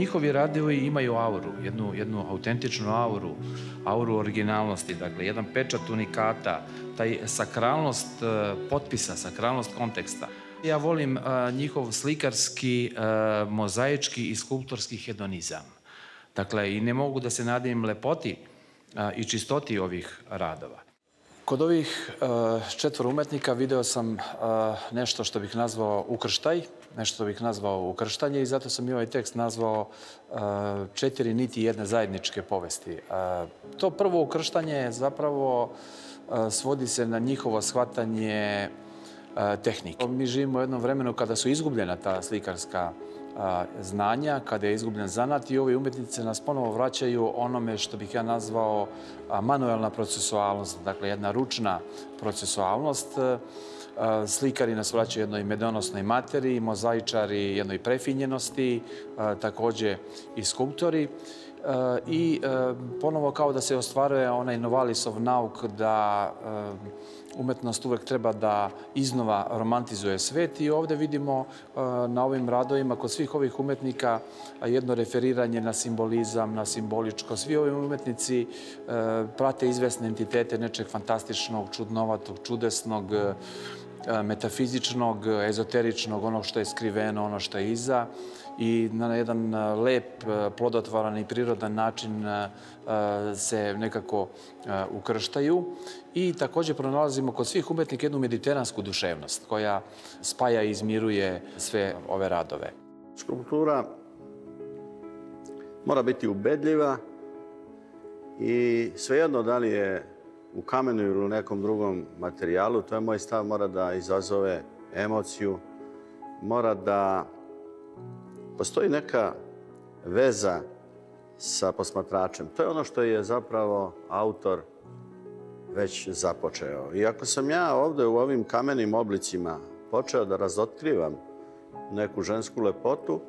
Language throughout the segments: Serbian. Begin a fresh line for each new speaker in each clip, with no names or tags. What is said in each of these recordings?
njihovi radovi imaju auru, jednu autentičnu auru originalnosti, dakle, jedan pečat unikata, taj sakralnost potpisa, sakralnost konteksta. Ja volim njihov slikarski, mozaički i skulptorski hedonizam. Dakle, i ne mogu da se nadivim lepoti i čistoti ovih radova. Kod ovih 4 umetnika video sam nešto što bih nazvao ukrštaj, nešto što bih nazvao ukrštanje i zato sam i ovaj tekst nazvao 4 niti jedne zajedničke povesti. To prvo ukrštanje zapravo svodi se na njihovo shvatanje tehnike. Mi živimo u jednom vremenu kada su izgubljena ta slikarska znanja, kada je izgubljen zanat i ovi umetnici nas ponovo vraćaju onome što bih ja nazvao manuelna procesualnost, dakle jedna ručna procesualnost. Slikari nas vraćaju jednoj medonosnoj materiji, mozaičari jednoj prefinjenosti, takođe i skulptori. I ponovo kao da se ostvaruje onaj Novalisov nauk da umetnost uvek treba da iznova romantizuje svet i ovde vidimo na ovim radovima kod svih ovih umetnika jedno referiranje na simbolizam, na simboličko. Svi ovi umetnici prate izvesne entitete nečeg fantastičnog, čudnovatog, čudesnog, metafizičnog, ezoteričnog, ono što je skriveno, ono što je iza i na jedan lep, plodotvoran i prirodan način se nekako ukrštaju. I takođe pronalazimo kod svih umetnika jednu mediteransku duševnost koja spaja i izmiruje sve ove radove.
Skulptura mora biti ubedljiva i svejedno da li je u kamenu ili u nekom drugom materijalu, to je moj stav, mora da izazove emociju, mora da postoji neka veza sa posmatračem. To je ono što je zapravo autor već započeo. I ako sam ja ovde u ovim kamenim oblicima počeo da razotkrivam neku žensku lepotu,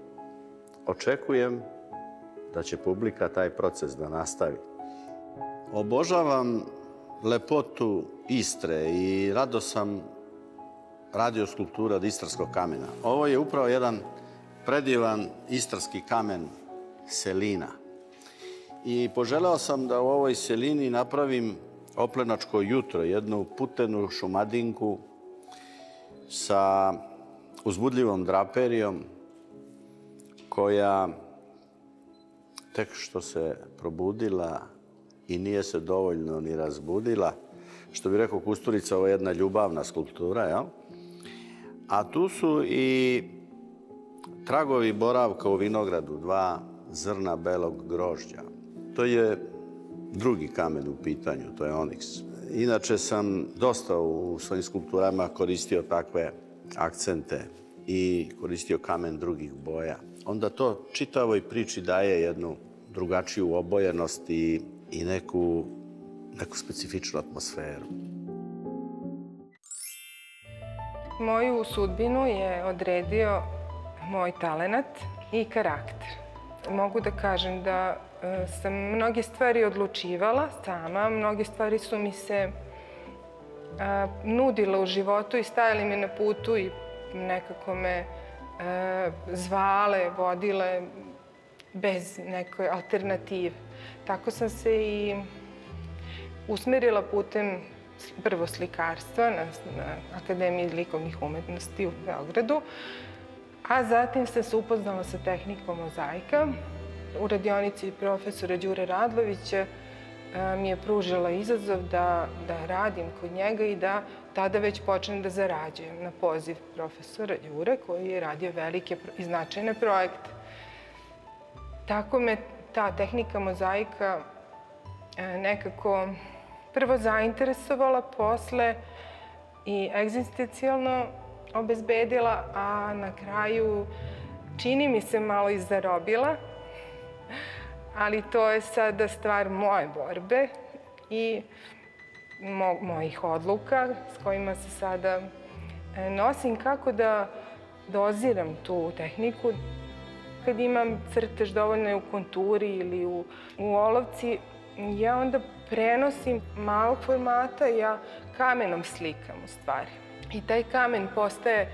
očekujem da će publika taj proces da nastavi. Obožavam lepotu Istre i rado sam radio skulpture od istarskog kamena. Ovo je upravo jedan predivan istarski kamen Selina. I poželeo sam da u ovoj Selini napravim oplenačko jutro, jednu putenu šumadinku sa uzbudljivom draperijom koja tek što se probudila i nije se dovoljno ni razbudila. Što bi rekao Kusturica, ovo je jedna ljubavna skulptura, jel? A tu su i tragovi boravka u vinogradu, 2 zrna belog grožđa. To je drugi kamen u pitanju, to je oniks. Inače sam dosta u svojim skulpturama koristio takve akcente i koristio kamen drugih boja. Onda to čitavoj priči daje jednu drugačiju obojenost i neku specifičnu atmosferu.
Moju sudbinu je odredio moj talenat i karakter. Mogu da kažem da sam mnoge stvari odlučivala sama, mnoge stvari su mi se nudile u životu i stajale mi na putu i nekako me zvale, vodile bez neke alternative. Tako sam se i usmerila putem prvo slikarstva na Akademiji likovnih umetnosti u Beogradu, a zatim sam se upoznala sa tehnikom mozaika. U radionici profesora Đure Radlovića mi je pružila izazov da radim kod njega i da tada već počnem da zarađujem na poziv profesora Đure koji je radio velike i značajne projekte. Tako me ta tehnika mozaika nekako prvo zainteresovala, posle i egzistencijalno obezbedila, a na kraju čini mi se malo i zarobila, ali to je sada stvar moje borbe i mojih odluka s kojima se sada nosim, kako da doziram tu tehniku. Kad imam crtež dovoljno u konturi ili u olovci, ja onda prenosim malog formata, ja kamenom slikam u stvari. I taj kamen postaje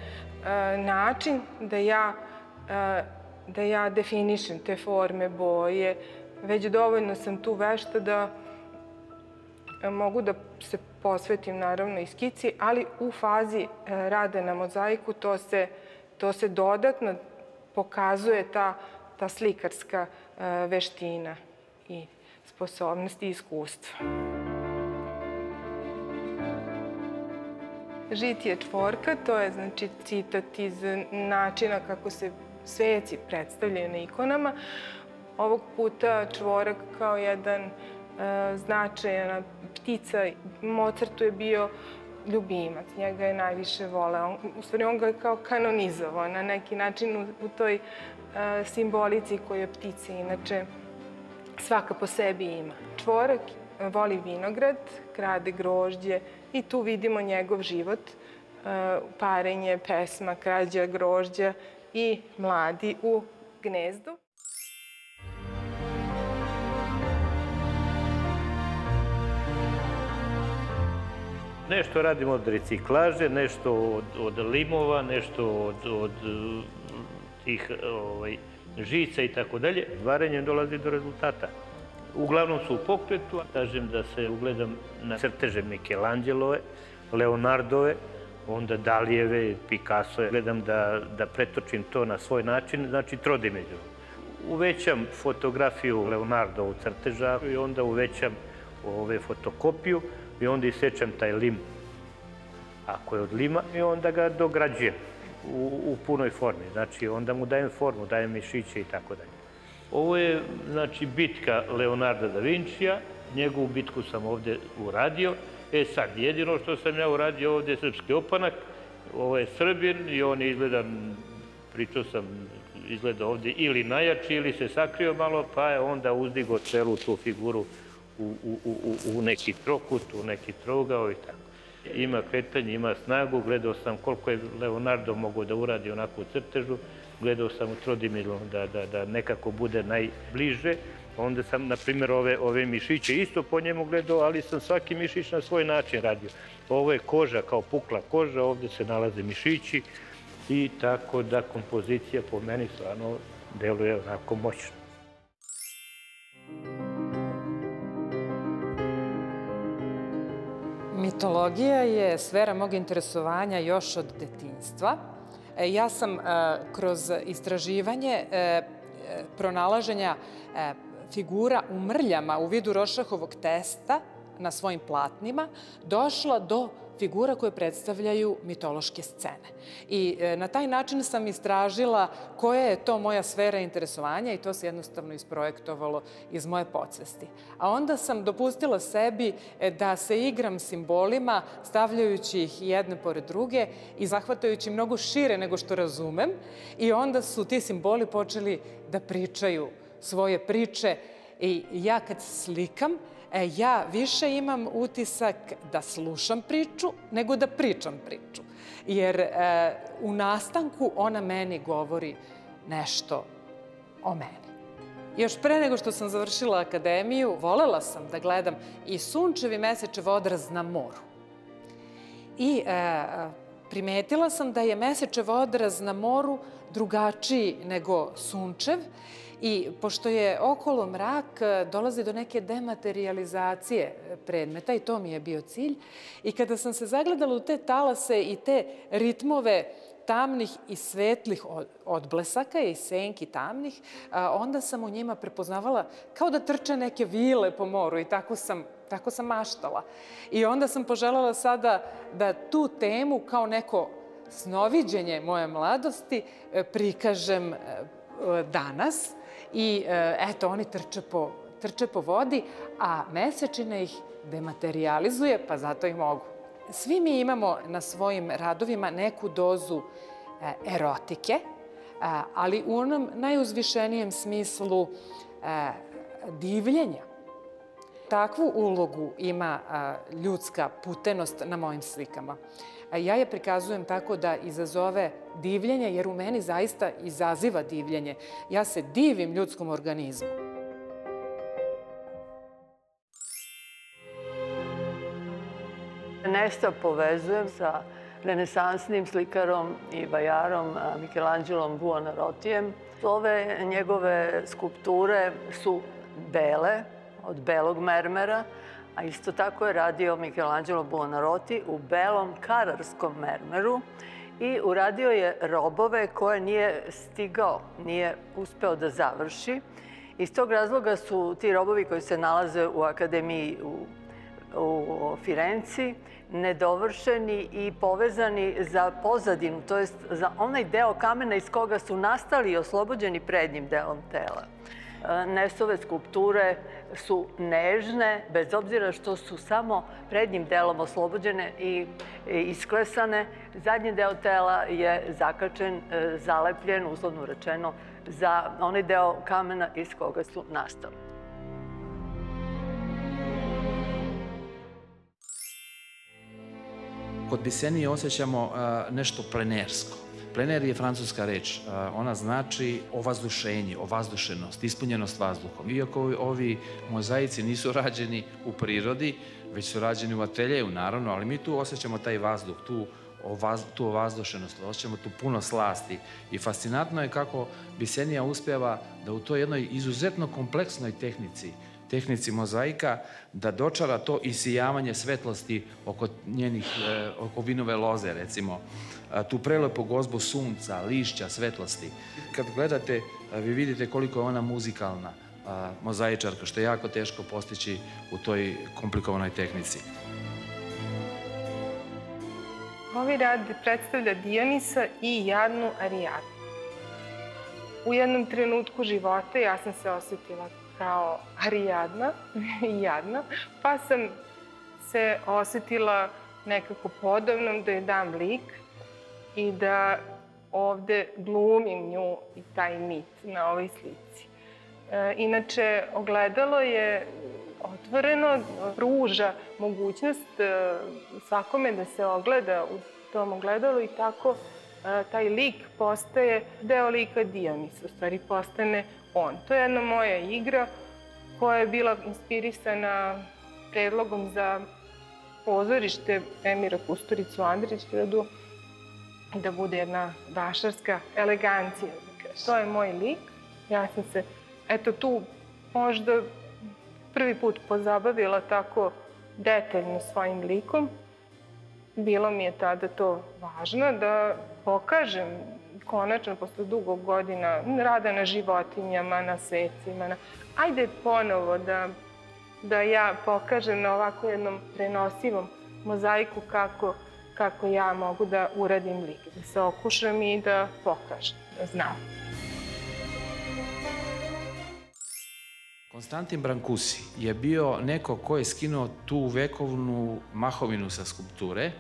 način da ja da ja definišem te forme, boje. Već dovoljno sam tu vešta da mogu da se posvetim naravno i skici, ali u fazi rada na mozaiku to se dodatno pokazuje ta slikarska veština i sposobnost i iskustvo. Žit je čvorka, to je znači citat iz načina kako se sveci predstavljaju na ikonama. Ovog puta čvorak kao jedan značajna ptica. Mozartu je bio ljubimac, njega je najviše voleo. U stvari, on ga je kao kanonizovao na neki način u toj simbolici koju ptice inače svaka po sebi ima. Čvorak voli vinograd, krade grožđe i tu vidimo njegov život, parenje, pesma, krađa grožđa i mladi u gnezdu.
Nešto radimo od reciklaže, nešto od limova, nešto od tih žica i tako dalje. Varenjem dolazi do rezultata. Uglavnom su u pokretu, kažem da se ugledam na crteže Michelangelove, Leonardove, onda Dalijeve, Picassove. Gledam da pretočim to na svoj način, znači trodimenzionalno. Uvećam fotografiju Leonardovog crteža i onda uvećam fotokopiju i onda isečem taj lim, ako je od lima, i onda ga dograđujem u punoj formi. Znači, onda mu dajem formu, dajem mišiće i tako dalje. Ovo je, znači, bitka Leonarda da Vincija. Njegovu bitku sam ovde uradio. Sad, jedino što sam ja uradio ovde je srpski opanak. Ovo je Srbin i on je izgledan, pričao sam, izgleda ovde ili najjači ili se sakrio malo, pa je onda uzdigo celu tu figuru u neki trokut, u neki trougao i tako. Ima kretanje, ima snagu, gledao sam koliko je Leonardo mogao da uradi onakvu crtežu, gledao sam u trodimenzionalno da nekako bude najbliže. Onda sam, na primjer, ove mišiće isto po njemu gledao, ali sam svaki mišić na svoj način radio. Ovo je koža, kao pukla koža, ovde se nalaze mišići i tako da kompozicija po meni stvarno deluje onako moćno.
Mitologija je sfera mog interesovanja još od detinjstva. Ja sam kroz istraživanje pronalaženja figura u mrljama u vidu rošahovog testa na svojim platnima došla do figura koje predstavljaju mitološke scene. I na taj način sam istražila koja je to moja sfera interesovanja i to se jednostavno isprojektovalo iz moje podsvesti. A onda sam dopustila sebi da se igram simbolima, stavljajući ih jedne pored druge i zahvatajući mnogo šire nego što razumem. I onda su ti simboli počeli da pričaju svoje priče i ja kad slikam, ja više imam utisak da slušam priču nego da pričam priču. Jer u nastanku ona meni govori nešto o meni. Još pre nego što sam završila akademiju, volela sam da gledam i sunčev i mesečev odraz na moru. I primetila sam da je mesečev odraz na moru drugačiji nego sunčev. I pošto je okolo mrak, dolazi do neke dematerializacije predmeta i to mi je bio cilj. I kada sam se zagledala u te talase i te ritmove tamnih i svetlih odblesaka i senki tamnih, onda sam u njima prepoznavala kao da trče neke vile po moru i tako sam maštala. I onda sam poželjela sada da tu temu kao neko snoviđenje moje mladosti prikažem danas. I eto, oni trče po vodi, a mesečina ih dematerializuje, pa zato i mogu. Svi mi imamo na svojim radovima neku dozu erotike, ali u onom najuzvišenijem smislu divljenja. Takvu ulogu ima ljudska putenost na mojim slikama. Ja je prikazujem tako da izazove divljenje, jer u meni zaista izaziva divljenje. Ja se divim ljudskom organizmu.
Nešto povezujem sa renesansnim slikarom i vajarom Michelangelom Buonarrotijem. Ove njegove skulpture su bele, od belog mermera, a isto tako je radio Michelangelo Buonarroti u belom kararskom mermeru i uradio je robove koje nije stigao, nije uspeo da završi. Iz tog razloga su ti robovi koji se nalaze u Akademiji u Firenci nedovršeni i povezani za pozadinu, to jest za onaj deo kamena iz koga su nastali i oslobođeni prednjim delom tela. Nesove skulpture su nežne, bez obzira što su samo prednjim delom oslobođene i isklesane. Zadnji deo tela je zakačen, zalepljen, uslovno rečeno, za onaj deo kamena iz koga su nastali.
Kod Bissenije osjećamo nešto plenersko. Plener je francuska reč. Ona znači ovazdušenje, ovazdušenost, ispunjenost vazduhom. Iako ovi mozaici nisu rađeni u prirodi, već su rađeni u ateljeju, naravno, ali mi tu osjećamo taj vazduh, tu ovazdušenost, osjećamo tu puno slasti. I fascinantno je kako Bissenija uspeva da u toj jednoj izuzetno kompleksnoj tehnici mozaika, da dočara to isijavanje svetlosti oko vinove loze, recimo, tu prelepu gozbu sunca, lišća, svetlosti. Kad gledate, vi vidite koliko je ona muzikalna mozaičarka, što je jako teško postići u toj komplikovanoj tehnici.
Ovaj rad predstavlja Dionisa i jadnu Arijadnu. U jednom trenutku života ja sam se osjetila kao Arijadna i jadna, pa sam se osjetila nekako podobnom da joj dam lik i da ovde glumim nju i taj mit na ovoj slici. Inače, ogledalo je otvoreno, pruža mogućnost svakome da se ogleda u tom ogledalu i tako taj lik postaje deo lika Dionisa, u stvari postane on. To je jedna moja igra koja je bila inspirisana predlogom za pozorište Emira Kusturicu u Andrićgradu, da bude jedna vašarska elegancija. To je moj lik. Ja sam se, eto tu, možda prvi put pozabavila tako detaljno svojim likom. Bilo mi je tada to važno da pokažem konačno, posle dugo godina rada na životinjama, na svecima, ajde ponovo da ja pokažem na ovako jednom prenosivom mozaiku kako ja mogu da uradim lik, da se okušam i da pokažem, da znam.
Konstantin Brancusi je bio neko ko je skinuo tu vekovnu mahovinu sa skulpture,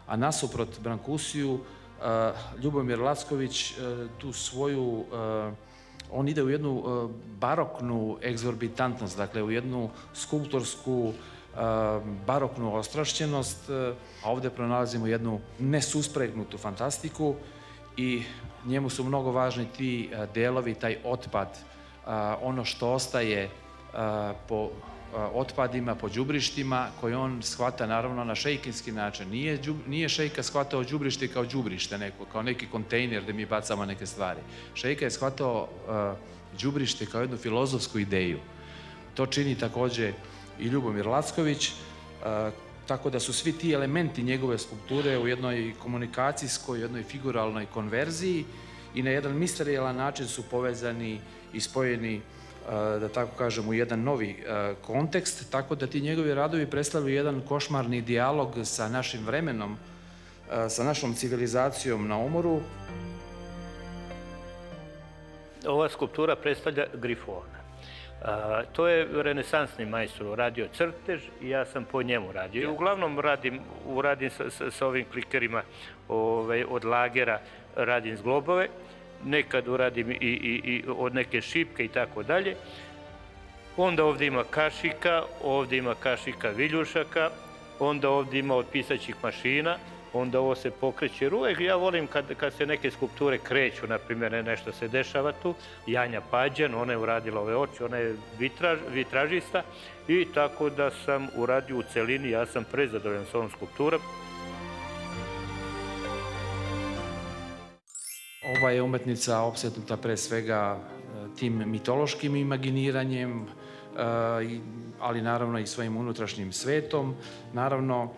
a nasuprot Brancusiju Ljubomir Lacković tu svoju, on ide u jednu baroknu egzorbitantnost, dakle u jednu skulptorsku baroknu ostrašćenost, a ovde pronalazimo jednu nesuspregnutu fantastiku i njemu su mnogo važni ti delovi, taj otpad, ono što ostaje po otpadima, po đubrištima, koje on shvata naravno na šejkinski način. Nije Šejka shvatao đubrište kao đubrište neko, kao neki kontejner gde mi bacamo neke stvari. Šejka je shvatao đubrište kao jednu filozofsku ideju. To čini takođe i Ljubomir Lacković, tako da su svi ti elementi njegove skulpture u jednoj komunikacijskoj, jednoj figuralnoj konverziji i na jedan misterijalan način su povezani i spojeni, da tako kažem, u jedan novi kontekst, tako da ti njegovi radovi predstavljaju jedan košmarni dijalog sa našim vremenom, sa našom civilizacijom na umoru.
Ova skulptura predstavlja Grifona. To je renesansni majstor radio crtež i ja sam po njemu radio. Uglavnom uradim sa ovim klikerima od lagera, radim zglobove. Nekad uradim i od neke šipke i tako dalje. Onda ovde ima kašika, ovde ima kašika viljušaka, onda ovde ima od pisaćih mašina, onda ovo se pokreće. Jer uvek ja volim kad se neke skulpture kreću, na primjer nešto se dešava tu. Janja Pađan, ona je uradila ove oči, ona je vitražista i tako da sam uradio u celini, ja sam prezadovoljan s ovom skulpturom.
Ova je umetnica opsednuta pre svega tim mitološkim imaginiranjem, ali naravno i svojim unutrašnjim svetom. Naravno,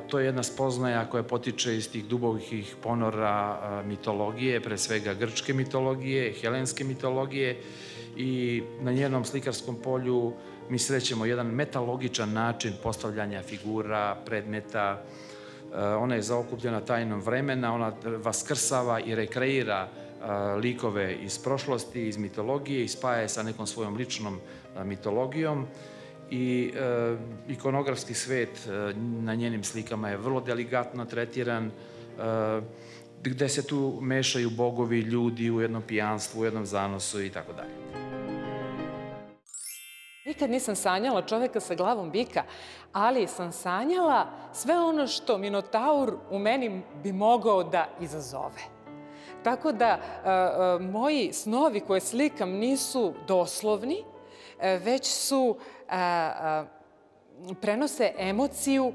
to je jedna spoznaja koja potiče iz tih dubokih ponora mitologije, pre svega grčke mitologije, helenske mitologije, i na njenom slikarskom polju mi srećemo jedan metalogičan način postavljanja figura, predmeta. Ona je zaokupljena tajnom vremena, ona vaskrsava i rekreira likove iz prošlosti, iz mitologije i spaja je sa nekom svojom ličnom mitologijom. I ikonografski svet na njenim slikama je vrlo delikatno tretiran, gde se tu mešaju bogovi, ljudi u jednom pijanstvu, u jednom zanosu i tako dalje.
Nikad nisam sanjala čoveka sa glavom bika, ali sam sanjala sve ono što Minotaur u meni bi mogao da izazove. Tako da moji snovi koje slikam nisu doslovni, već su prenose emociju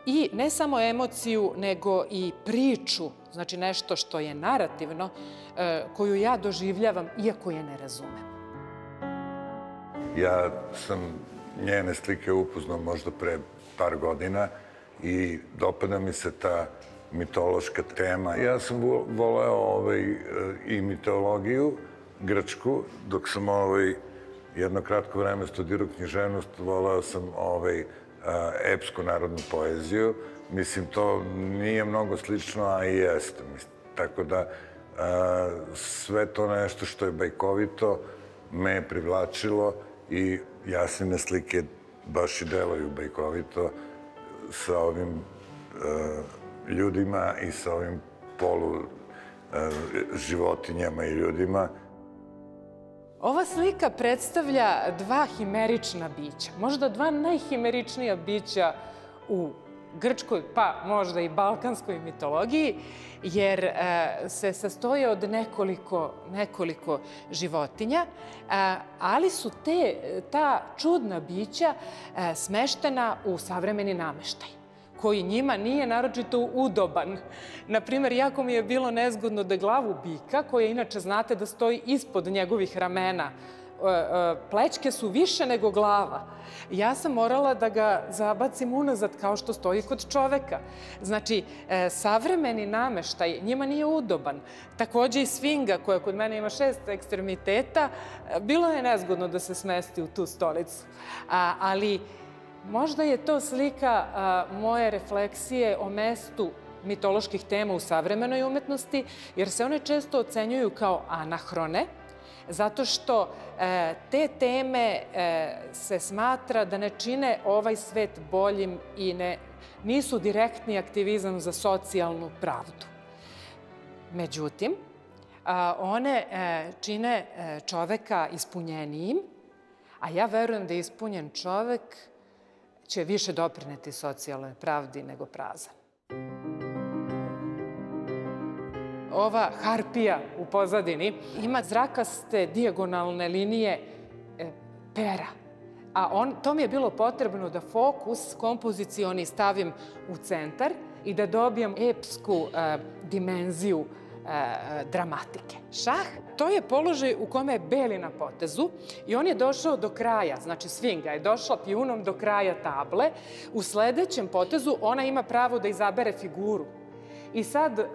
i ne samo emociju, nego i priču, znači nešto što je narativno, koju ja doživljavam, iako je ne razumem.
Ja sam njene slike upoznao možda pre par godina i dopada mi se ta mitološka tema. Ja sam voleo i mitologiju grčku, dok sam jedno kratko vreme studirao književnost, voleo sam epsku narodnu poeziju. Mislim, to nije mnogo slično, a i jeste. Tako da sve to nešto što je bajkovito me je privlačilo i Jasine slike baš i delaju bajkovito sa ovim ljudima i sa ovim polu životinjama i ljudima.
Ova slika predstavlja dva himerična bića, možda dva najhimeričnija bića u grčkoj, pa možda i balkanskoj mitologiji, jer se sastoje od nekoliko životinja, ali su ta čudna bića smeštena u savremeni nameštaj, koji njima nije naročito udoban. Naprimer, jako mi je bilo nezgodno da glavu bika, koja inače znate da stoji ispod njegovih ramena, plećke su više nego glava. Ja sam morala da ga zabacim unazad kao što stoji kod čoveka. Znači, savremeni nameštaj njima nije udoban. Takođe i sfinga, koja kod mene ima 6 ekstremiteta, bilo je nezgodno da se smesti u tu stolicu. Ali možda je to slika moje refleksije o mestu mitoloških tema u savremenoj umetnosti, jer se one često ocenjuju kao anahrone, zato što te teme se smatra da ne čine ovaj svet boljim i nisu direktni aktivizam za socijalnu pravdu. Međutim, one čine čoveka ispunjenijim, a ja verujem da ispunjen čovek će više doprineti socijalnoj pravdi nego prazan. Ova harpija u pozadini ima zrakaste dijagonalne linije pera, a to mi je bilo potrebno da fokus kompozicioni stavim u centar i da dobijem epsku dimenziju dramatike. Šah, to je položaj u kome je beli na potezu i on je došao do kraja, znači sfinga je došla pijunom do kraja table. U sledećem potezu ona ima pravo da izabere figuru. I sad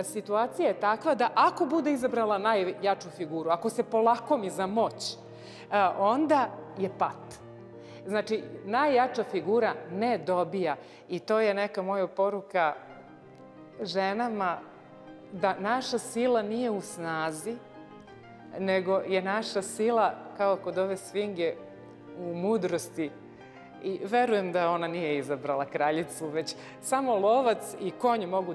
situacija je takva da ako bude izabrala najjaču figuru, ako se polakomi za moć, onda je pat. Znači, najjača figura ne dobija. I to je neka moja poruka ženama, da naša sila nije u snazi, nego je naša sila, kao kod ove sfinge, u mudrosti. I verujem da ona nije izabrala kraljicu, već samo lovac i konj mogu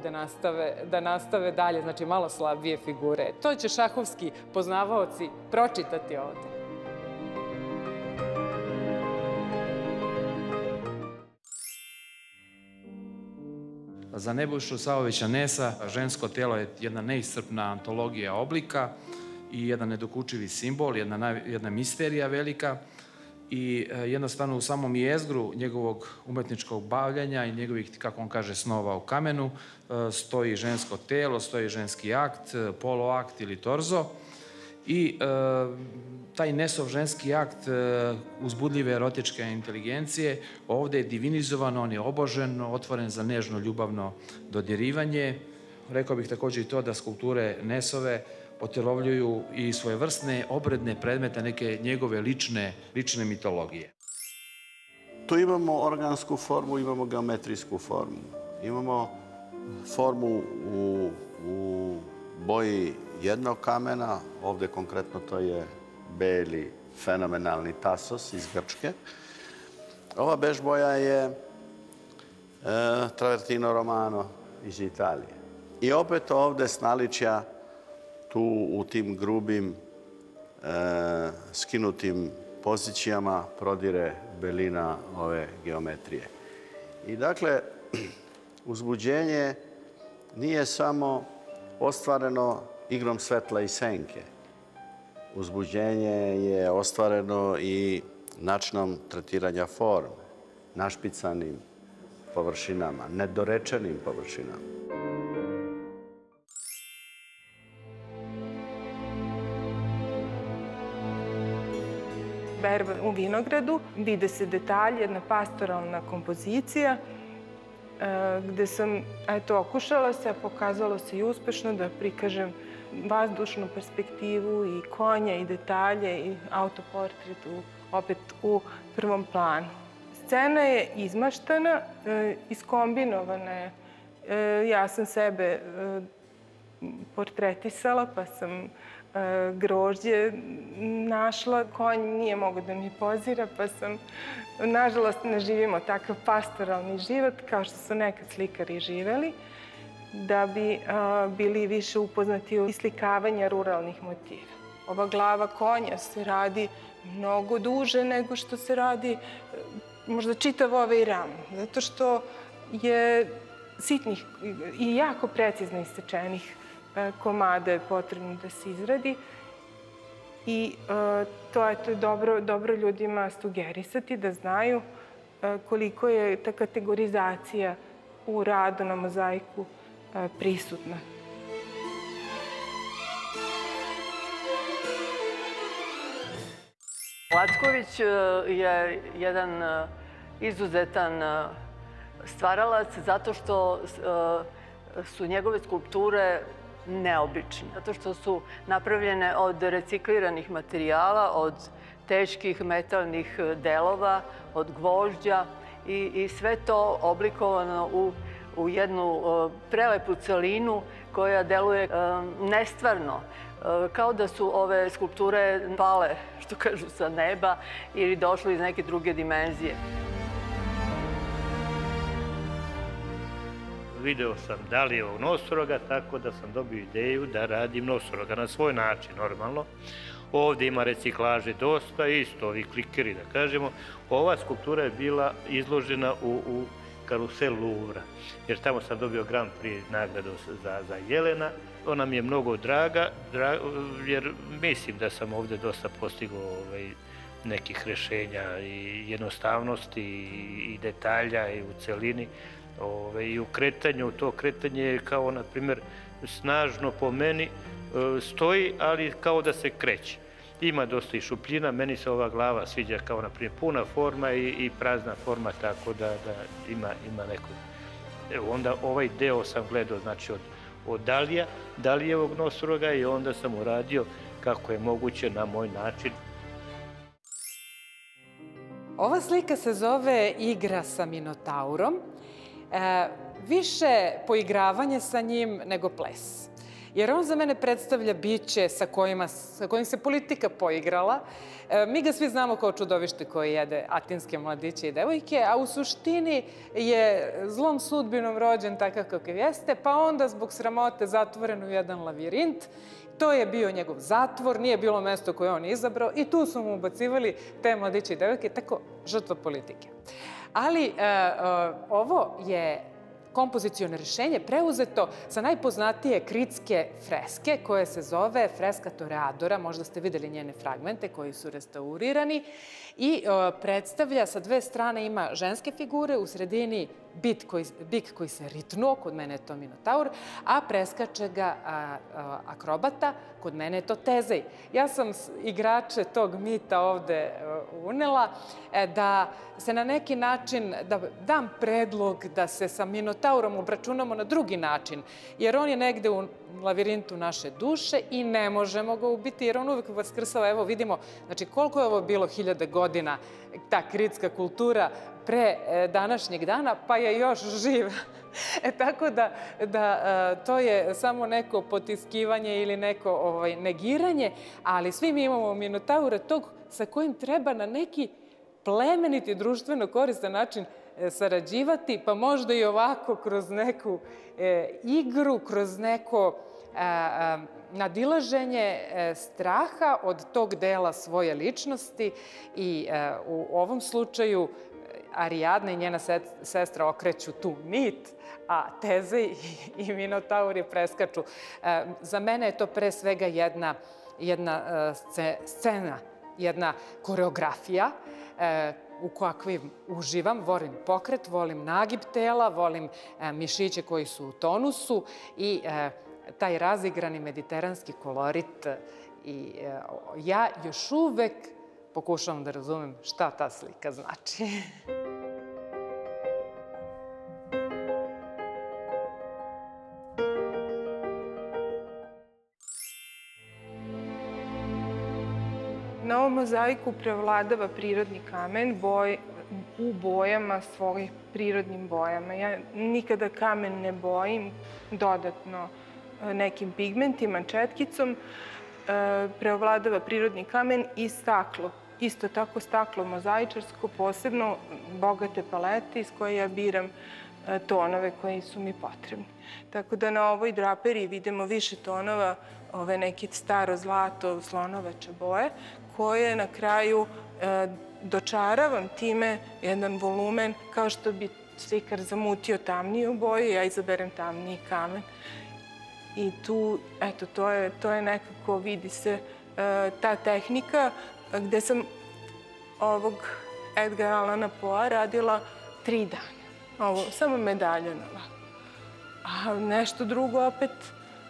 da nastave dalje, znači malo slabije figure. To će šahovski poznavaoci pročitati ovde.
Za Nebojšu Saovića Nesa žensko telo je jedna neiscrpna antologija oblika i jedan nedokučivi simbol, jedna misterija velika. i jednostavno u samom jezgru njegovog umetničkog bavljanja i njegovih, kako on kaže, snova u kamenu stoji žensko telo, stoji ženski akt, poloakt ili torzo i taj Nesov ženski akt uzbudljive erotičke inteligencije ovde je divinizovan, on je obožen, otvoren za nežno ljubavno dodirivanje. Rekao bih također i to da skulpture Nesove otjelovljuju i svojevrsne obredne predmete, neke njegove lične mitologije.
Tu imamo organsku formu, imamo geometrijsku formu. Imamo formu u boji jednog kamena, ovde konkretno to je beli fenomenalni Tasos iz Grčke. Ova bež boja je Travertino Romano iz Italije. I opet ovde s naličja tu u tim grubim, skinutim pozicijama prodire belina ove geometrije. I dakle, uzbuđenje nije samo ostvareno igrom svetla i senke. Uzbuđenje je ostvareno i načinom tretiranja forme, našpicanim površinama, nedorečenim površinama.
Berba u vinogradu, vide se detalji, jedna pastoralna kompozicija gde sam, okušala se, a pokazalo se i uspešno da prikažem vazdušnu perspektivu i konja i detalje i autoportret opet u prvom planu. Scena je izmaštana, iskombinovana je. Ja sam sebe portretisala, pa sam grožđe našla. Konj nije mogao da mi pozira, pa sam, nažalost, ne živimo takav pastoralni život kao što su nekad slikari živeli, da bi bili više upoznati u islikavanja ruralnih motiva. Ova glava konja se radi mnogo duže nego što se radi možda čitav ovaj ram, zato što je sitnih i jako precizno isečenih komada je potrebno da se izradi i to je dobro ljudima sugerisati da znaju koliko je ta kategorizacija u radu na mozaiku prisutna.
Lacković je jedan izuzetan stvaralac zato što su njegove skulpture neobične, zato što su napravljene od recikliranih materijala, od teških metalnih delova, od gvožđa i sve to oblikovano u jednu prelepu celinu koja deluje nestvarno, kao da su ove skulpture pale, što kažu, sa neba ili došle iz neke druge dimenzije.
Video sam Dalijevog nosoroga, tako da sam dobio ideju da radim nosoroga na svoj način, normalno. Ovdje ima reciklaže dosta, isto ovi klikeri, da kažemo. Ova skulptura je bila izložena u karusel Louvra, jer tamo sam dobio Grand Prix nagradu za Jelena. Ona mi je mnogo draga, jer mislim da sam ovdje dosta postigao nekih rešenja i jednostavnosti i detalja i u celini. I u kretanju, to kretanje je kao, na primjer, snažno po meni stoji, ali kao da se kreće. Ima dosta i šupljina, meni se ova glava sviđa kao, na primjer, puna forma i prazna forma, tako da ima neko. Onda ovaj deo sam gledao, znači, od Dalijevog nosoroga i onda sam uradio kako je moguće na moj način.
Ova slika se zove Igra sa Minotaurom. Više poigravanje sa njim nego ples. Jer on za mene predstavlja biće sa kojim se politika poigrala. Mi ga svi znamo kao čudovište koje jede atinske mladiće i devojke, a u suštini je zlom sudbinom rođen takav kakav jeste, pa onda zbog sramote zatvoren u jedan lavirint. To je bio njegov zatvor, nije bilo mesto koje on izabrao i tu su mu ubacivali te mladiće i devojke, tako žrtva politike. Ali ovo je kompoziciono rešenje preuzeto sa najpoznatije kritske freske koje se zove freska Toreadora. Možda ste videli njene fragmente koji su restaurirani i predstavlja sa dve strane, ima ženske figure, u sredini bik koji se ritnuo, kod mene je to Minotaur, a preskače ga akrobata, kod mene je to Tezej. Ja sam igrače tog mita ovde unela da se na neki način, da dam predlog da se sa Minotaurom obračunamo na drugi način, jer on je negde u lavirintu naše duše i ne možemo ga ubiti, jer on uvek vaskrsava. Evo vidimo, znači koliko je ovo bilo 1000 godina, ta kritska kultura pre današnjeg dana, pa je još živ. Tako da to je samo neko potiskivanje ili neko negiranje, ali svi mi imamo Minotaura tog sa kojim treba na neki plemeniti, društveno koristan način sarađivati, pa možda i ovako kroz neku igru, kroz neko nadilaženje straha od tog dela svoje ličnosti i u ovom slučaju Ariadna i njena sestra okreću tu nit, a Tezej i Minotaur je preskaču. Za mene je to pre svega jedna scena, jedna koreografija u kakvim uživam. Volim pokret, volim nagib tela, volim mišiće koji su u tonusu i taj razigrani mediteranski kolorit. I ja još uvek pokušavam da razumem šta ta slika znači.
Na ovom mozaiku prevladava prirodni kamen u bojama, svojih prirodnim bojama. Ja nikada kamen ne bojim dodatno nekim pigmentima, četkicom. Prevladava prirodni kamen i staklo. Isto tako staklo mozaičarsko, posebno bogate palete iz koje ja biram tonove koji su mi potrebni. Tako da na ovoj draperiji vidimo više tonova, ove neke staro zlato, slonovače boje, koje na kraju dočaravam time jedan volumen, kao što bi slikar zamutio tamniju boju, ja izaberem tamniji kamen. I tu, eto, to je nekako, vidi se ta tehnika gde sam ovog Edgara Allana Poea radila 3 dana. Ovo, samo medaljon ovako. A nešto drugo opet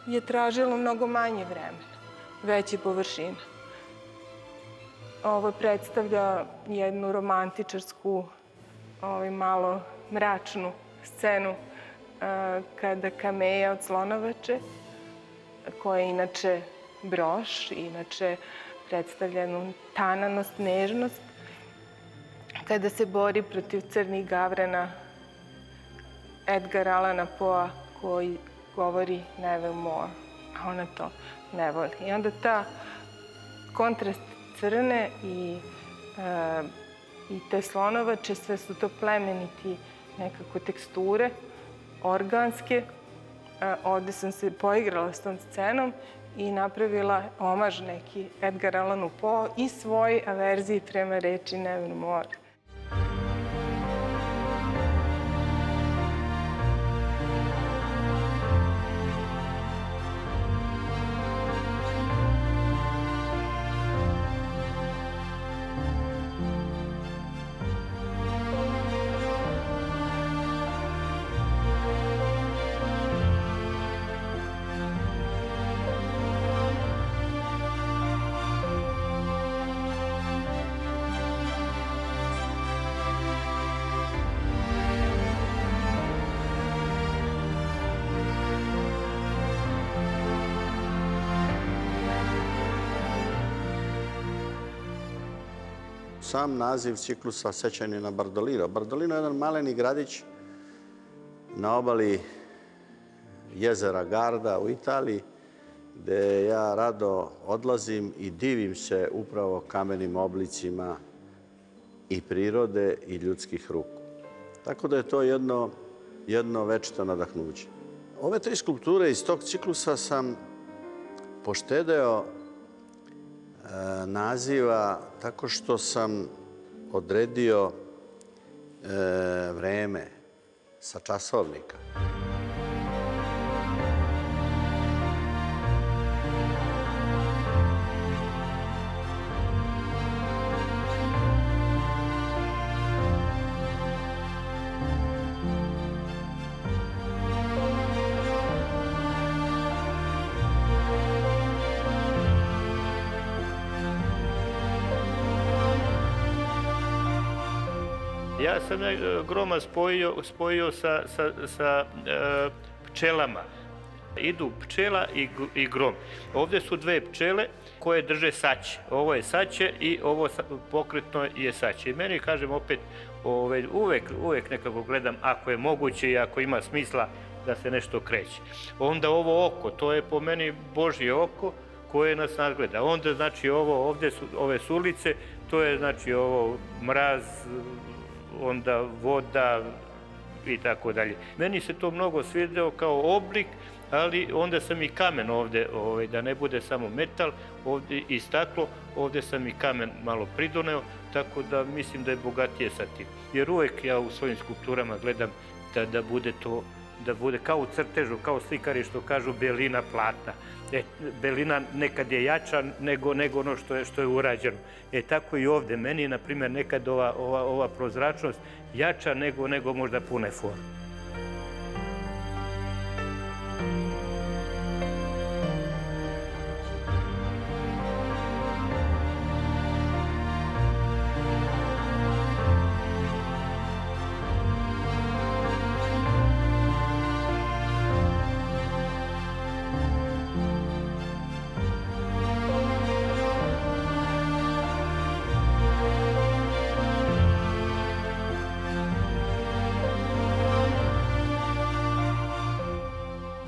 je tražilo mnogo manje vremena, veće površine. Ovo predstavlja jednu romantičarsku, malo mračnu scenu kada Kameja od slonovače, koja je inače broš, inače predstavlja jednu tananost, nežnost, kada se bori protiv crnih gavrana Edgara Allana Poea koji govori nevermore, a ona to ne voli. I onda ta kontrast crne i te slonovače, sve su to plemeniti nekako teksture, organske. Ovde sam se poigrala s tom scenom i napravila omaž neki Edgar Allanu Poe i svoj averziji prema reči nevermore.
Sam naziv ciklusa sećanje na Bardolino. Bardolino je jedan maleni gradić na obali jezera Garda u Italiji, gde ja rado odlazim i divim se upravo kamenim oblicima i prirode i ljudskih ruku. Tako da je to jedno večito nadahnuće. Ove 3 skulpture iz tog ciklusa sam poštedeo naziva tako što sam odredio vreme sa časovnika.
Ja sam groma spojio sa pčelama. Idu pčela i grom. Ovdje su dve pčele koje drže saće. Ovo je saće i ovo pokretno je saće. I meni, kažem, opet uvek nekako gledam ako je moguće i ako ima smisla da se nešto kreće. Onda ovo oko, to je po meni Božje oko koje nas nadgleda. Onda, znači, ovdje su ove sulice, to je, znači, ovo mraz, onda voda i tako dalje. Meni se to mnogo svidjelo kao oblik, ali onda sam i kamen ovdje, da ne bude samo metal ovdje i staklo, ovdje sam i kamen malo pridoneo, tako da mislim da je bogatije sa tim. Jer uvek ja u svojim skulpturama gledam da bude to, da bude kao u crtežu, kao slikari što kažu belina platna. Belina nekad je jača nego ono što je urađeno. Tako i ovdje. Meni je, na primjer, nekad ova prozračnost jača nego možda pune forme.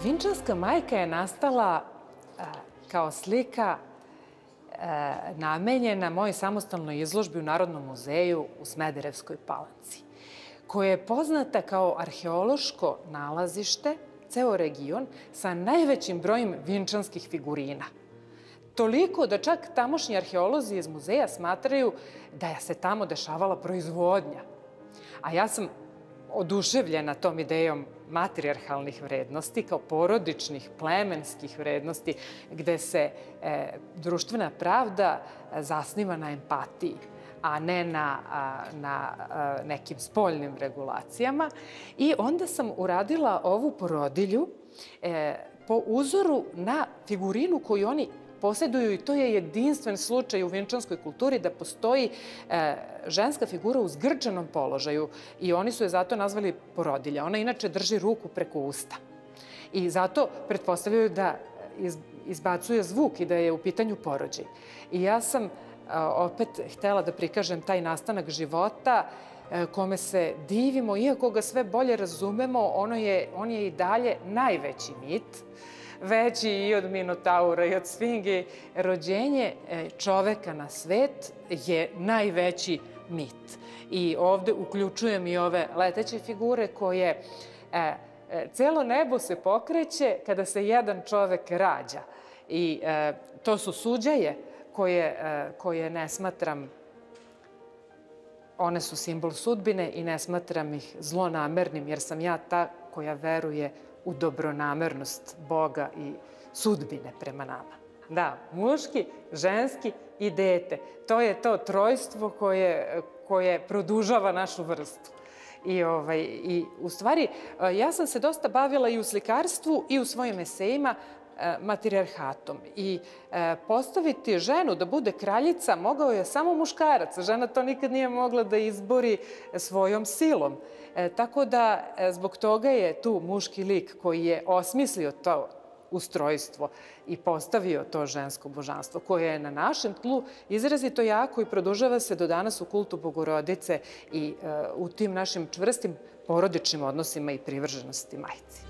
Vinčanska majka je nastala kao slika namenjena mojoj samostalnoj izložbi u Narodnom muzeju u Smederevskoj Palanci, koja je poznata kao arheološko nalazište, ceo region, sa najvećim brojem vinčanskih figurina. Toliko da čak tamošnji arheolozi iz muzeja smatraju da se tamo dešavala proizvodnja. A ja sam oduševljena tom idejom matrijarhalnih vrednosti, kao porodičnih, plemenskih vrednosti, gde se društvena pravda zasniva na empatiji, a ne na nekim spoljnim regulacijama. I onda sam uradila ovu porodilju po uzoru na figurinu koju oni posjeduju, i to je jedinstven slučaj u vinčanskoj kulturi da postoji ženska figura u zgrčanom položaju i oni su je zato nazvali porodilja. Ona inače drži ruku preko usta i zato pretpostavljaju da izbacuje zvuk i da je u pitanju porođaj. I ja sam opet htela da prikažem taj nastanak života kome se divimo, iako ga sve bolje razumemo, on je i dalje najveći mit, veći i od Minotaura i od Sfinge. Rođenje čoveka na svet je najveći mit. I ovde uključujem i ove leteće figure koje celo nebo se pokreće kada se jedan čovek rađa. I to su suđaje koje ne smatram, one su simbol sudbine i ne smatram ih zlonamernim, jer sam ja ta koja veruje u dobronamernost Boga i sudbine prema nama. Da, muški, ženski i dete. To je to trojstvo koje produžava našu vrstu. I u stvari, ja sam se dosta bavila i u slikarstvu i u svojim esejima matrijarhatom. I postaviti ženu da bude kraljica mogao je samo muškarac. Žena to nikad nije mogla da izbori svojom silom. Tako da zbog toga je tu muški lik koji je osmislio to ustrojstvo i postavio to žensko božanstvo koje je na našem tlu izrazito jako i produžava se do danas u kultu Bogorodice i u tim našim čvrstim porodičnim odnosima i privrženosti majci.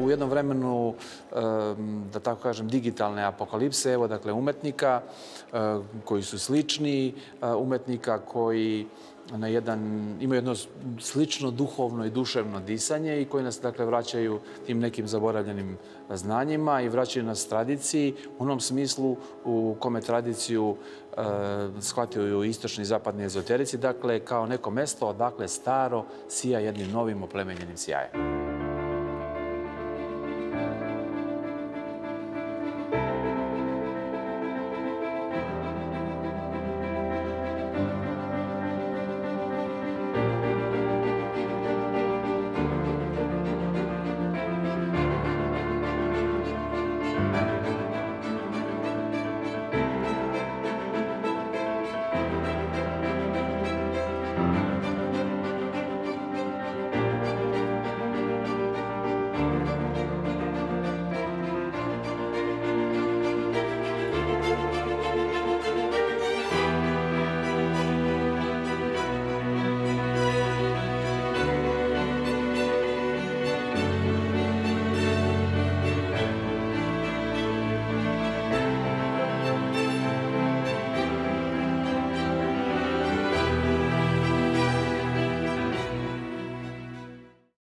u jednom vremenu, da tako kažem, digitalne apokalipse, evo, dakle, umetnika koji su slični, umetnika koji imaju jedno slično duhovno i duševno disanje i koji nas, dakle, vraćaju tim nekim zaboravljenim znanjima i vraćaju nas tradiciji u onom smislu u kome tradiciju shvataju istočni i zapadni ezoterici, dakle, kao neko mesto odakle staro sija jednim novim oplemenjenim sjajem.